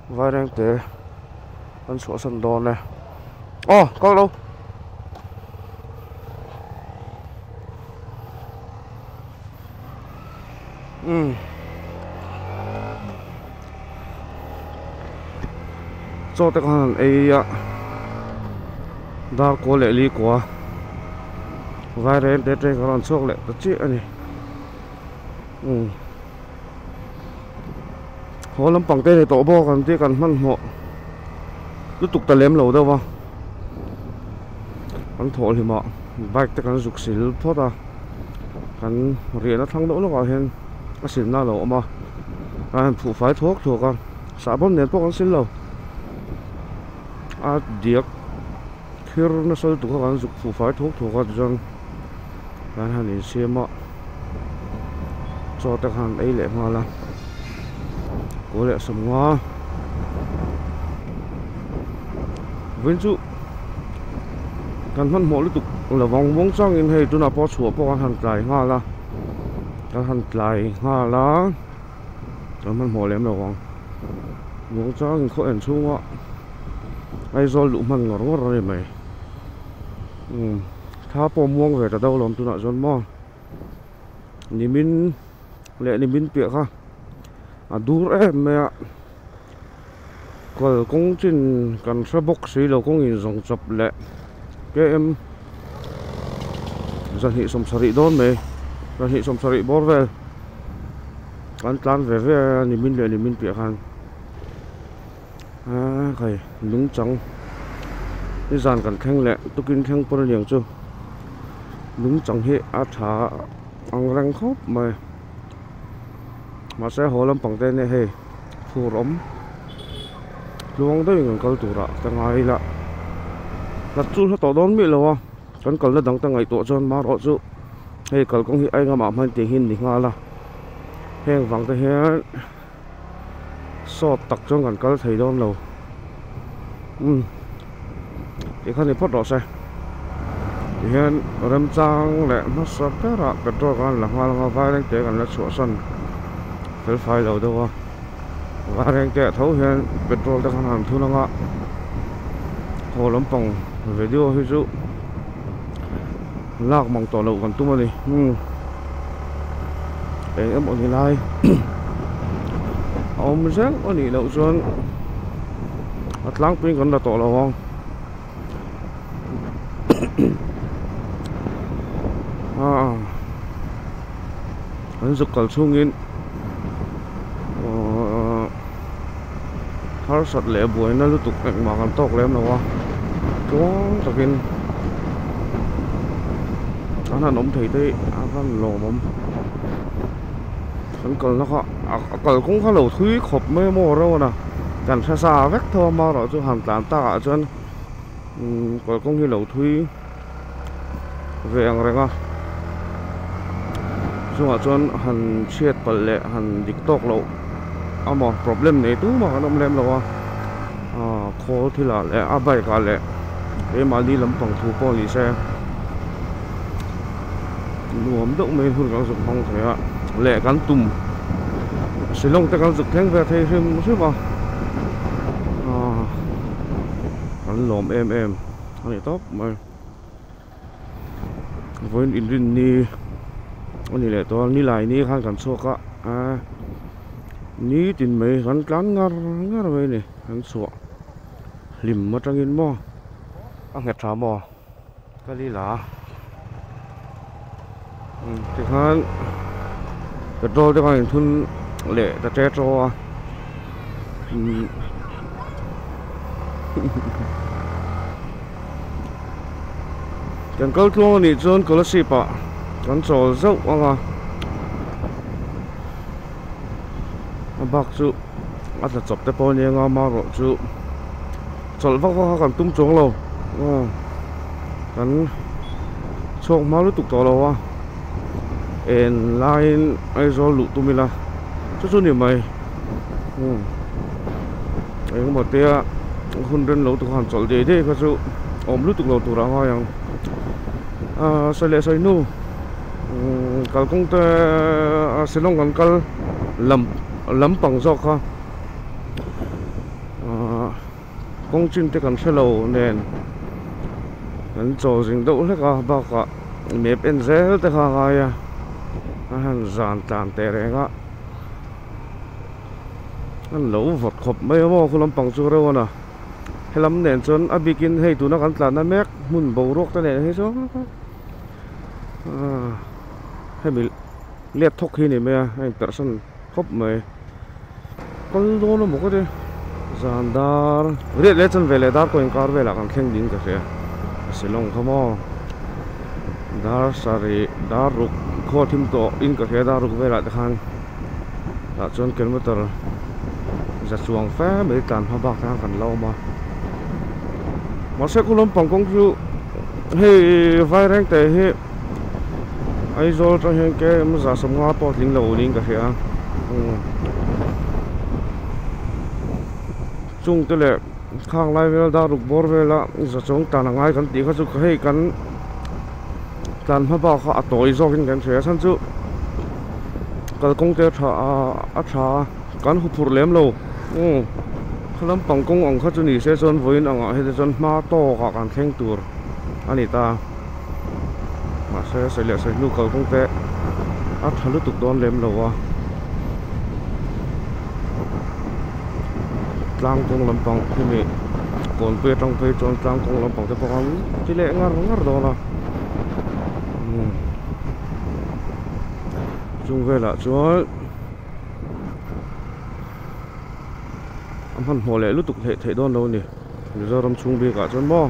vai đang té ăn sủa sân đòn này. Ồ, có đâu cho tất cả ấy đã có lệ lý quá vai đang té trên cái sốt lệ tất chết này. Họ làm bằng tay này tổ bo còn tí cần hắn họ tiếp tục ta lém lầu đâu vào hắn thổ thì mà vạch ta cần dục xỉn thoát à hắn riêng nó thắng đỗ nó vào hen nó xỉn na lầu mà hắn phụ phái thuốc thuộc con xã bom nền thuốc hắn xỉn lầu điếc khi nó sôi tụ hắn dục phụ phái thuốc thuộc con dân hắn đi xem mà cho ta hắn ấy lệ mà là có lẽ sầm hoa ví dụ cần phân mộ liên tục là vòng vòng sang in hay tôi nào bỏ sủa bỏ hành lại hoa là cái hành lại hoa lá rồi phân mộ lém đầu vòng vòng sang khó ẩn xuống á ai do lũ măng ngọt ngọt rồi mày tháo bỏ muông về từ đâu làm tôi nào dọn mò ni min lệ ni min bịa ha dur em mẹ còn công trình cần sẽ bốc xí lâu công nghìn dòng chập lệ cái em dân thị sống sari đón mày dân thị sống sari bỏ về ăn tan về ni min lệ ni min bịa han cái đúng trắng cái dàn cần khen lệ tôi kinh khen bao nhiêu chưa đúng trắng hệ thả ăn răng khóc mà sẽ hồ làm bằng tên này hay phù rỗng luôn tới mình câu tụ ra tầng ngày là đặt chú nó tỏ đón bị lâu còn cần là đằng tầng ngày tổ cho mà rõ chú hay cần công hiện anh mà mình tiền hình thì nga là hẹn vắng tới hết so tặc cho ngàn câu thầy đón lâu thì khăn thì phát đỏ xe thì hiện làm trang lệ nó sắp tới ra cái đó là hoa vai đang té gần là sủa sân phải phải lâu đâu và đang chạy thấu hiện petrol đang hàng thu năng ạ hồ lắm bằng video ví dụ lạc mỏng tỏ lậu còn tung đi để em bọn người like ông rất có đi đậu xuân bắt láng pin còn là tỏ lậu không hắn dục cầu xuống in tháo sạch lệ buổi nó liên tục cạnh mà còn tóc lên nào xuống thật in hắn là nóng thì thế hắn lò mắm hắn cần nó họ cần cũng có lẩu thúy khộp mấy mồ đâu nè cần xa xa vét thôi mà rồi cho hàng tán ta ở trên còn cũng như lẩu thúy về ăn rồi chung ở trên hành chết bẩn lệ hành địch tóc lẩu mà problem này tú mà nó làm lẩu khó thì là lệ bảy cả lệ để mà đi làm bằng thu po thì xe nuông động mấy hơn các dụng phong thế ạ lệ cắn tùm sử dụng các dụng thang về thay thêm một chút vào cắn lồm em này tóc mà với in ni anh này to ni lại ni khăn cắn sọ cả ni tin mấy cắn cắn ngar vậy này cắn sọ lim mất trong in mò ăn hết trả mò cái đi lá thì khăn petrol cho anh thun lệ ta che cho cần câu thua thì chôn có ship à cần sổ dốc bác chú ăn là chọc tới bao nhiêu mà rồi chú chọn vác còn tung trống lâu cần chọn máu liên tục to lâu en line ai do lụ tụi mình là chút điểm mày ấy một tia hôn đơn lâu tụi hàng chọn gì thế các chú ôm liên tục lâu tụi ra hoa yang sai lệ sai nu kalau công tơ sẽ long còn cal lầm lắm bằng dọc ha công trình thì cần sẽ lâu nên anh cho dinh đậu hết cả bao cả mẹp en dễ thì khá ngay à anh dàn tàn tè đấy á anh lâu vật khop mấy mò khu lắm bằng chỗ đâu nè hay lắm nền chân à bikin hay tụi nó gắn tàn nó mét muốn bầu rốc thế này hay sao hay bị liệt thóc khi này mẹ anh tự sân khop mấy con lô nó một cái đi dàn đar riết lết chân về lại đar coi car về là càng khen dính cả thế sẽ long không mò đar sari đar rục kho thím to in cả thế đar rục về lại khang đã chân kilometer giật chuồng phá mấy tàn hoa bạc đang cần lâu mà sẽ có lắm bằng công chú hay vai răng tệ hay ai rồi cho hiện cái mà giả sống hoa to lính lầu lính cả thế chung tới lệ khang lai về đa rục bor về là giả sống tàn ngay cần tí khá chú hay cần tàn hoa bạc họ tối do cái thế sẵn chú cái công ty thà cần hụt phụt lém lâu lắm bằng công ông khách này sẽ chọn với anh hay là chọn ma to cả càng khen tour anh ấy ta mà sẽ lựa nhu cầu công ty hết lúc tục đón lém lâu lang công làm bằng thì mình còn về trong về chọn lang công làm bằng thì bằng chỉ lẽ ngar đó là chung về là chúa hắn hồ lệ lúc tục thể đón đâu nè bây giờ làm chung về cả chân mò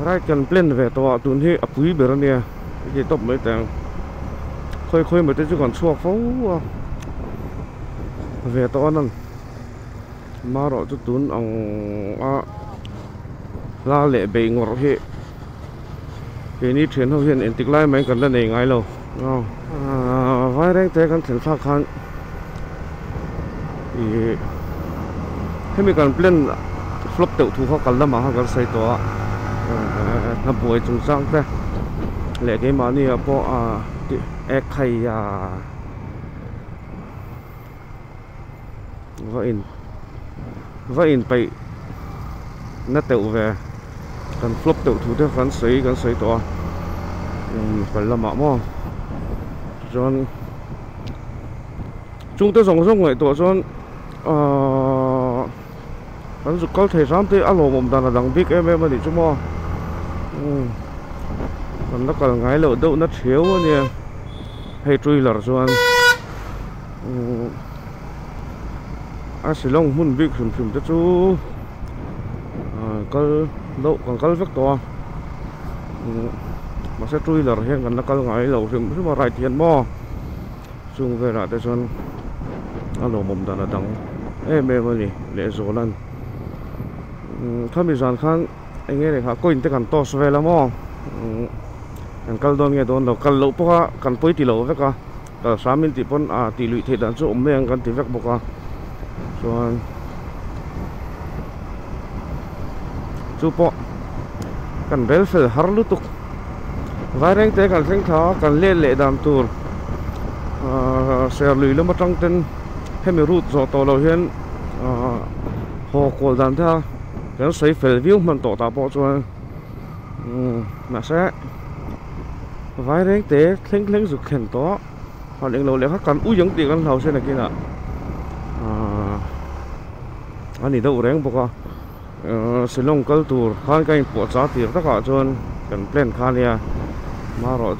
right cần plan về tòa tuần hi ấp quý bờ nè cái top mấy tàng khơi mấy cái chứ còn xua phấu về tòa nè mà rồi chút tuần ông la lệ bị ngọt hi cái ní chuyện hậu hiện tích lại mấy cần là này ngay lâu vai đang té cần thử phạt khăn thìให้มีการเปลี่ยนฟลอปเต่าถูกเขากันแล้วมาเขากันใส่ตัวนับป่วยจงจังแต่แหล่cái màนี่พอเอ็กไข่ว่าอินไปนัดเต่าvềกันฟลอปเต่าถูกที่กันใส่ตัวกันละมามั่งจนจุงตัวสองไงตัวจนanh chụp có thể sáng tới alo một đàn là đằng biết em mà đi chung mò còn nó còn ngái lợn đậu nó thiếu nè hay truy là cho anh anh sẽ long muốn biết phim cho chú cái đậu còn cái vết to mà sẽ truy là hiện còn nó còn ngái lợn phim chứ mà rải tiền mò chung về lại để cho alo một đàn là đằng em mà đi để rồi lầnถ้ามีจานขั้นไอ้เงี้ยเลยครับก็อินเตอร์กันต่อสเวลแล้วมั้งกันกัลโดนเงี้ยโดนเรากัลลุปะกันปุ้ยตีเหลวเวกะแต่สามินตีปนตีลุยเทดันจุ่มเมียงกันตีเวกบุกะส่วนจุปะกันเบลเฟลฮาร์ลุตุกไว้แรงเตะกันเส้นท้ากันเล่เล่ดามตูร์เสียลุยแล้วมาตั้งเต้นให้มีรูทจอต่อเราเห็นหอกวดันท่าcái xây phèo view mình tổ tạo bộ cho mà sẽ vài đến té khen rụt khen to họ định lâu lẽ khác cần uống tiền ăn hầu xe này kia nè anh đi đâu đấy bố sử dụng cái tour khai cái bộ giá tiền tất cả cho cần plan khai nha mà rồi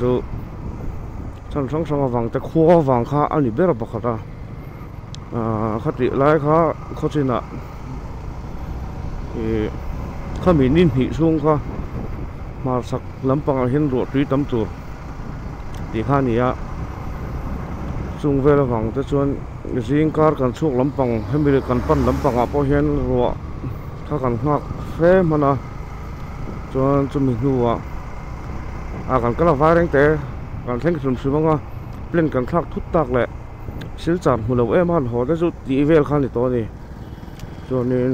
cho trong song vàng cái khoa vàng khai anh đi biết là bọc ra khách đi lại khai khó xin ạเขามีนินหิช่วงก็มาสักลำปังเห็นรถรีตำตัวที่ข้านี้ช่วงเวลาฟังจะชวนสิ่งการกันช่วงลำปังให้มีกันปั้นลำปังพอเห็นรัวถ้ากันหักเฟ้มันจนจะมีหัวกันก็ละฟ้าแรงแต่กันเส้นกระสุนซื้อบ้างว่าเปลี่ยนกันทักทุกตักแหละสิลจัดหัวเรามันหัวจะจุดตีเวลข้านี้ตัวนี้จนนี้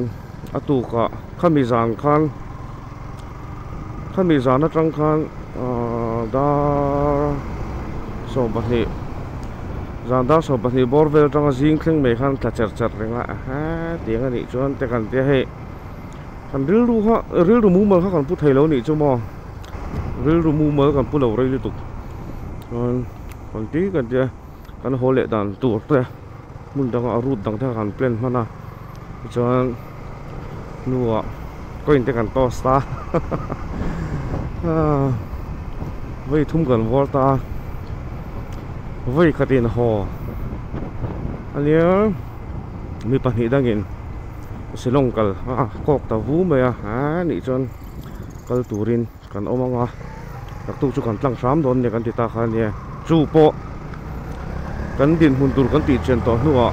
ตัวก็ข้ามีจานคันนั่งจังคันดาสองประเทศ zan da so pahnih borvel tanga zing thleng mai khan thla cher renga ha tiang ani chuan te kan te he kan ril ru mu mal kha kan pu thei lo ni chu mo ril ru mu mal kan pu lo rei li tuk kan ti kan te kan hole dan tur te mun dang a rut dang te kan plan mana chuan nuwa coin te kan to sta vei thum kan volta vei khatin ho ania mi pahnih dangin silong kal kok ta vu mai a ni chon kal turin kan omanga tak tu chu kan tlang ram don ne kan ti ta khan ne chu po kan din hun tur kan ti chen to nuwa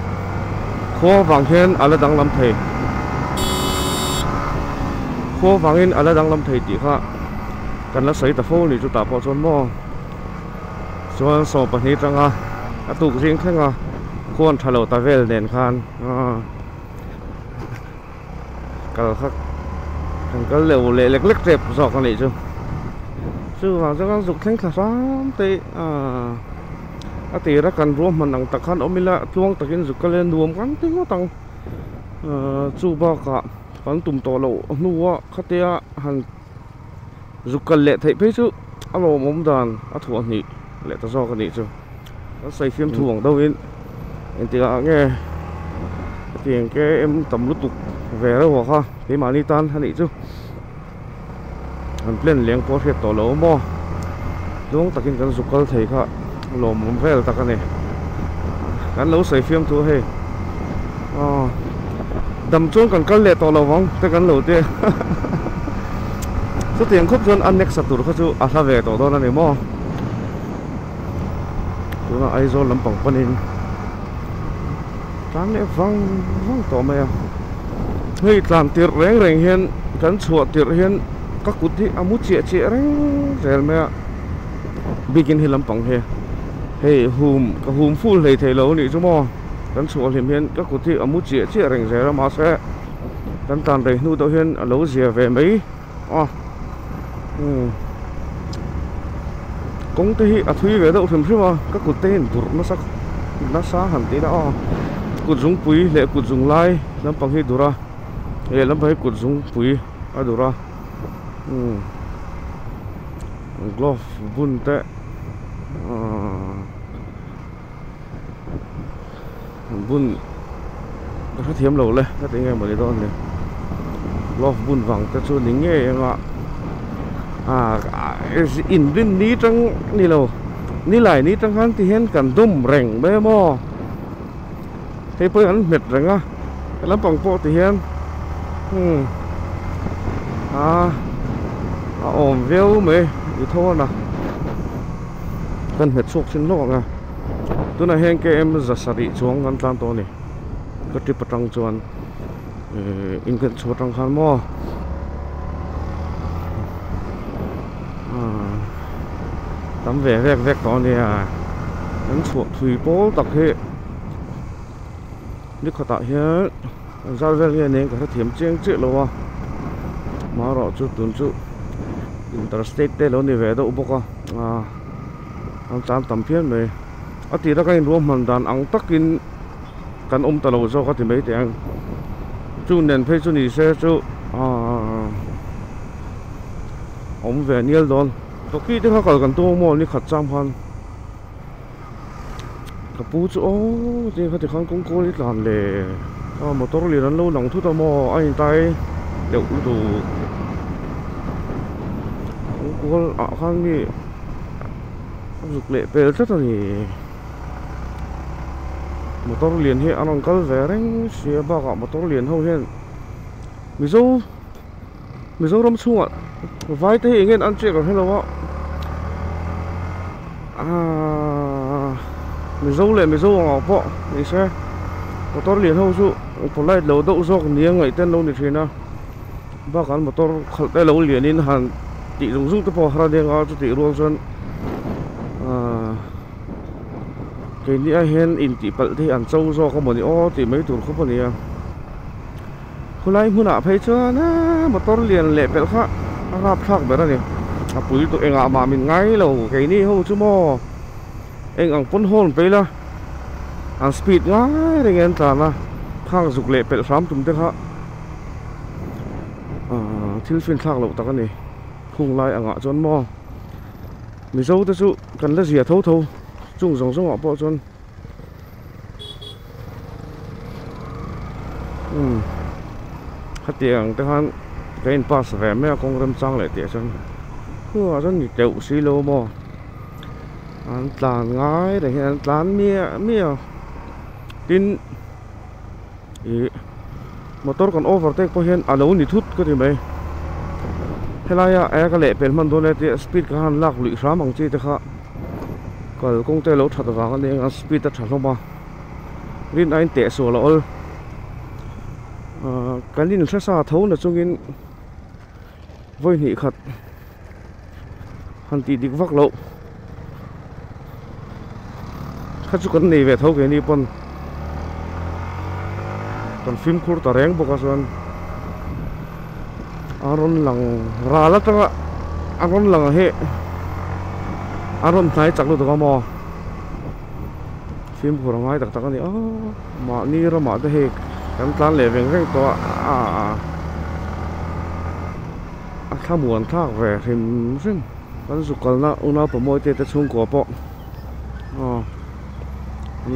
kho wang hen ala dang lam thei kho wangin ala dang lam thei ti kha kan la sai ta fo ni chu ta po chon mo chuan so pahnih tanga atuk jing thenga khon thalo ta vel nen khan kal khak kan kal leu le lek lek trep zo kan ni chu wang chang zuk thleng thla ram te ati ra kan rom man ang takhan omila tluang takin zukalen nuam kan tingo tang chu ba ka kan tum to lo nuwa khatia han zukal le thei pe chu alo mom dan a thu ni le ta zo kan ni chu sai phim thuang đâu in tia nghe tiền cái em tầm lúc tục về đâu hả cái mà đi tan hay chứ anh lên liền có thiệt tổ lỗ mo đúng ta kinh cái dục cơ thầy cả lỗ muốn về là ta cái này cái lỗ sai phim thu hay đầm chôn còn cái lệ tổ lỗ vong cái lỗ tiền số tiền khúc chôn anh next tur khá chú à về tổ đó là này mo chú là ai do lắm bằng panin tráng này văng tổ mày hơi làm tiệt rèn hiền cắn chuột tiệt hiền các cút thì amut chia rèn mày begin hi lắm bằng he hey hum full hay thầy lâu nị chú mò cắn chuột hiền các cút thì amut chia rèn mà sẽ cắn tàn đây nu đầu hiền lâu dìa về mấy cũng thì thui về đâu thầm chứ mà các cột tên tụt nó xa hẳn tí đó cột dùng pui lệ cột dùng lai làm bằng hết dura lệ làm bằng cột dùng pui dura glove bun te bun nó thiếm lẩu lên nó tiếng nghe một cái đó này glove bun vàng ta cho lính nghe em ạ in din ní trăng ní lâu ní lại ní trăng hắn thì hen cần đum rèn bê mo hay phơi hắn mệt rèn á lắm bằng po thì hen ổn véo mày thì thôi nè cần mệt sụp trên lỗ à tôi này hen cái em giật sari xuống ngăn tan to này cái trip trăng chuan in cần số trăng han mo tắm về vẹt con này đánh chuột thủy bố tập hệ nước họ tại here ra về này cái thiểm chiang chữ lo mà rõ chút tuần chút interstate đây lo này về đâu bốc anh chán tầm phiên này thì đó cái ruộng mình đàn ăn tắc in cần ta lâu cho có thì mấy tiền chú nên phải chú đi xe chú ông về nhiều đòn có khi thì họ cần tô mua đi khát trăm han cái bút chỗ thì họ thì khăn cũng cố đi làm lề một tố liền lâu lòng thu tao mua anh tay đều đủ cũng cố khăn đi dục lệ về rất là gì một tố liền hiện anh còn về đấy xia bao cả một tố liền hậu hiện mình dâu râm xuống ạ vài thế hiện ăn chuyện rồi hello ạ mình dâu ngọc bọ mình sẽ một tố liền hậu chú một lại lâu đậu do còn nhiều ngày tên lâu như thế nào bao cả một tố khẩu tay lâu liền in hẳn chị dùng giúp tôi bỏ ra điện cho chị luôn dân cái này hiện in chị bận thì ăn sâu do không một thì mấy tuổi không một gì hôm nay muốn nào phải chưa na một tố liền lệ bẹt khác rap khác vậy đó nè bụi tụi anh mà mình ngay lâu cái này hậu chứ mò anh ăn phun hồn vậy là an speed ngai ring en ta na khang zuk le pel ram tum te kha thil fin thak lo tak ani khung lai anga chon mo mi zo te chu kan la zia tho tho chung zong zong a po chon khatiang te han gain pass ve me kong ram chang le te chon hua chon ni teu si lo mo an tlan ngai de hian tlan mia tin motor kan overtake po hian alo ni thut ko ti mai helaya a ka le pel man do le ti speed ka han lak lui ram ang chi te kha kal kong te lo that wa ka ne speed ta thaloma rin ain te so lo ol kanin sa sa tho na chungin voi ni khat han ti dik vak lo khachu kan nei ve tho ke ni pon kan film khur ta reng boka son aron lang rala ta aron lang he aron thai chak lo to mo film khur ngai tak tak ani ma ni ra ma de he kan tlan le veng reng to kha muan thak ve him sim kan su kal na una pa moi te chung ko po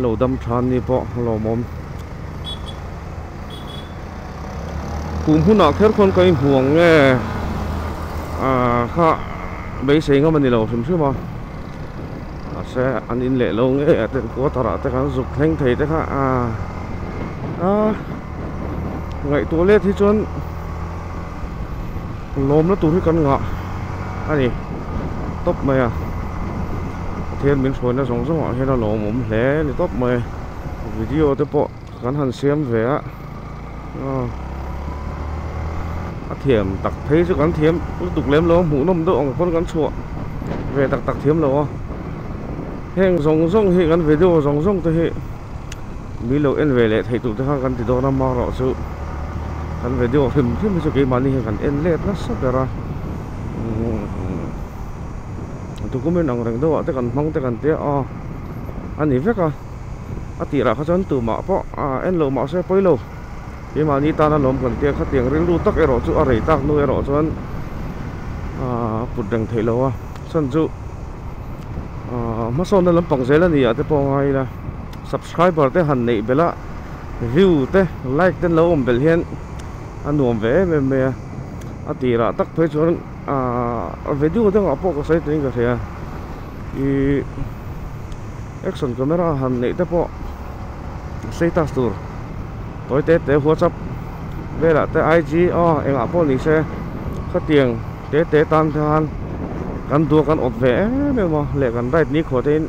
lo dam than ni po lo mom kum huna kher kon kai huang nge kha bei sei nga mani lo sim sim ma se an in le lo nge te ko tara te kan zuk theng thei te kha ngai to le thi chon lom na tu hi kan nga ani top mai thiên min phone na song song he na lo mom hle ni top mai video te po kan han siam ve thiểm tặc thấy chứ cắn thiếm tục lém lo mũ nôm độ con cắn chuột về tặc tặc thiếm lo heng rong rong hệ gắn video rong rong tới hệ mỹ lâu en về lệ thầy tụ tới gắn thì đó nó mau rõ sự gắn video phim phim cho cái màn hình gắn en lệ nó sắp ra tụ cũng bên nòng rừng đâu tới gắn mong tới gắn té anh ấy biết tỉ raเขาchọn từ mạo po en lâu mạo sẽ bơi lâu cái mà ni ta nó lom còn tia khát tiền riêng lu tắc cái rõ chỗ ở đây tắc nuôi rõ cho anh bụt đằng thấy lâu sân chú mà sau đó làm bằng giấy là gì thế po ngay là subscriber thế hẳn nị bela view thế like thế lâu om bel hiền anh nuông về mẹ tỉ ra tắc thấy cho video thế ngọc po có sai tiếng cái thế thì action camera hẳn nị thế po sai ta store tôi tết WhatsApp về là tới IG em ạ bọn xe khát tiền tết tan theo han căn đua căn ốp vẽ nhưng mà lệ căn đại ní khó tên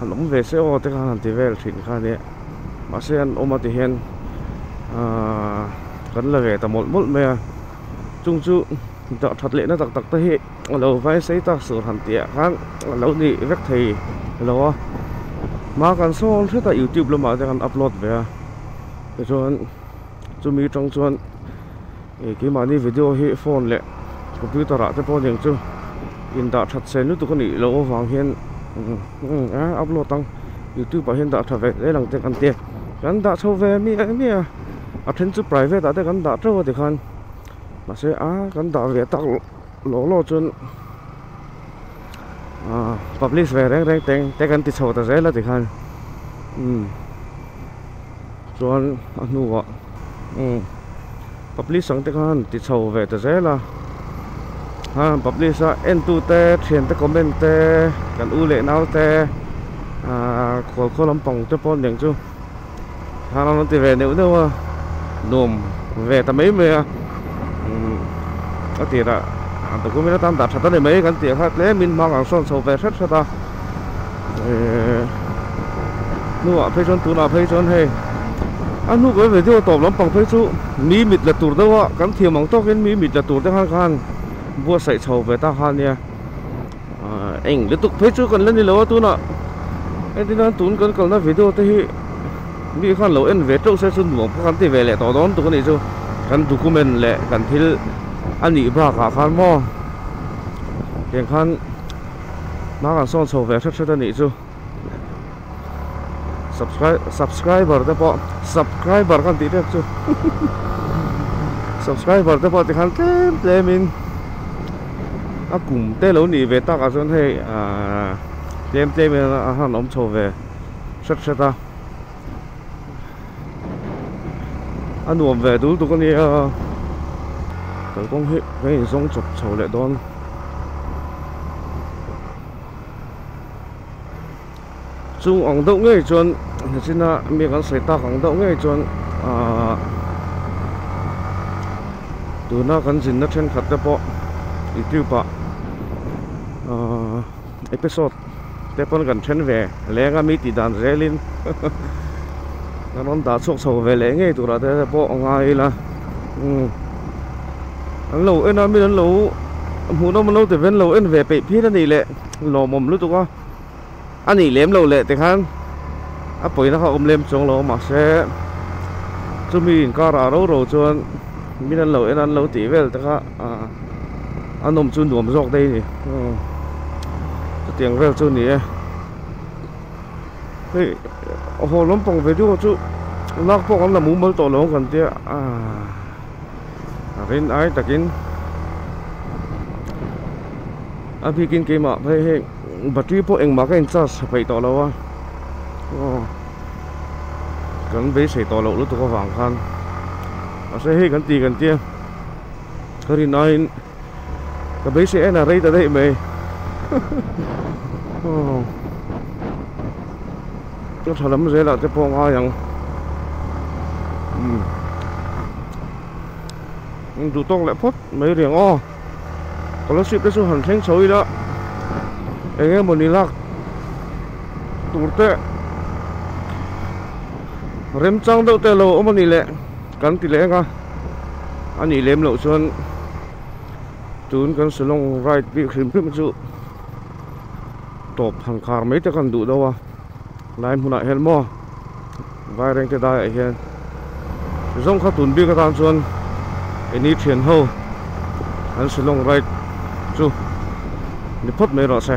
hắn ốm về xe ô thế hắn thì về chuyển khai đấy mà xe anh ôm thì hiện căn là về tầm một mẹ chung chú tạo thật lệ nó tặc tặc tới hệ lâu vai xây ta sửa hẳn tiệt hắn lâu đi vét thì lâu mà căn số thế tại YouTube luôn mà căn upload về cho mi trong chuan cái mà đi video hệ phone lệ computer ra tới phone chứ in đã thật sen lúc tụi con đi lâu vàng hiện upload tăng YouTube bảo hiện đã thật về đấy là cái ăn tiền gắn đã sâu về mi trên chụp private đã gắn đã trâu thì khăn mà sẽ gắn đã về tắc lỗ chuan publish về reng tên gắn tít sầu ta dễ là thì khăn chuan anu publish sang te khan ti chho ve ta zela publish en tu te thian te comment te kan u le nau te khol lampong te pon deng chu nó ti ve neu neu nom ve ta mấy me ti ra to ko me tam da thata ne mấy kan ti kha le min mang ang son so ve set ta nu a phê chon tu na phê chon he anh nuôi cái video tóm lắm bằng phê chú mi mịt là tụt đâu ạ cắn thiềm bằng tóc lên mi mịt là tụt đang khan vua sậy sầu về ta khan nha anh liên tục phê chú còn lên đi lâu tu nọ anh đi đang tún cần nó video tới mi khan lâu anh về trâu xe xuân mùa khan thì về lại tỏ đón tụi con này chú khan document lại khan thiếu anh nhị ba cả khan mo tiền khan má khan son sầu về rất rất là nhị chú subscriber te po subscriber kan ti tek chu subscriber te po ti khan tlem in a kum te lo ni ve ta ka chon he tlem in a han om cho ve set ta anh nuông về tụi con đi tụi con hết cái giống chụp chầu lại đón chung ống đậu ngay chuẩn xin là miệng ăn sấy ta ống đậu ngay chuẩn tụi nó cần xin nó trên khát đấy po YouTube episode để con cần trên về lẽ nga mi tì đàn dễ lên nó đã chụp chầu về lẽ ngay tụi nó thế po ngay là anh lâu em nói mình anh lâu hú nó lâu từ bên lâu em về bị phía này lệ lò mồm lúc tụi con anh nghỉ lém lâu lệ thì khăn áp bồi nó họ lém trong lò mà sẽ cho mình có ra đâu rồi cho mình ăn lâu em ăn lâu tí về thì khá anh nôm chun đuổi dọc đây nhỉ tiếng về cho nhỉ hey hồ lắm bằng về chú chú nát phong anh là muốn mới tổ lông gần kia bên ai ta kínพี่กินเกมอ่ะให้บัตรที่พวกเองมาก็เองจะไปต่อแล้ววะกันไปใส่ต่อแล้วรู้ตัวก็ฝังคันใส่ให้กันตีกันเตี้ยก็ที่น้อยก็ไปใส่อะไรแต่ได้ไหมก็ทำแล้วไม่ใช่ละจะพองอะไรอย่างดูต้องแหละพดไม่เรียงอ้อก็แล้วสิบได้สู้หันแข้งเฉยแล้วเองมันนี่ลักตูดเตะเริ่มจังเดาเตะโลมันนี่แหละกันติเล็กอ่ะอันนี้เล่มโลชวนจูนกันสลงไรปีขึ้นเพื่อมันจุตบหันขาไม่จะกันดูดาวะลายหุ่นเห็นมั้ยไว้แรงจะได้เห็นส่งข้าตุนบีกระทำชวนไอ้นี่เทียนเฮาอันสลงไรจูนี่พดไม่รอดใช่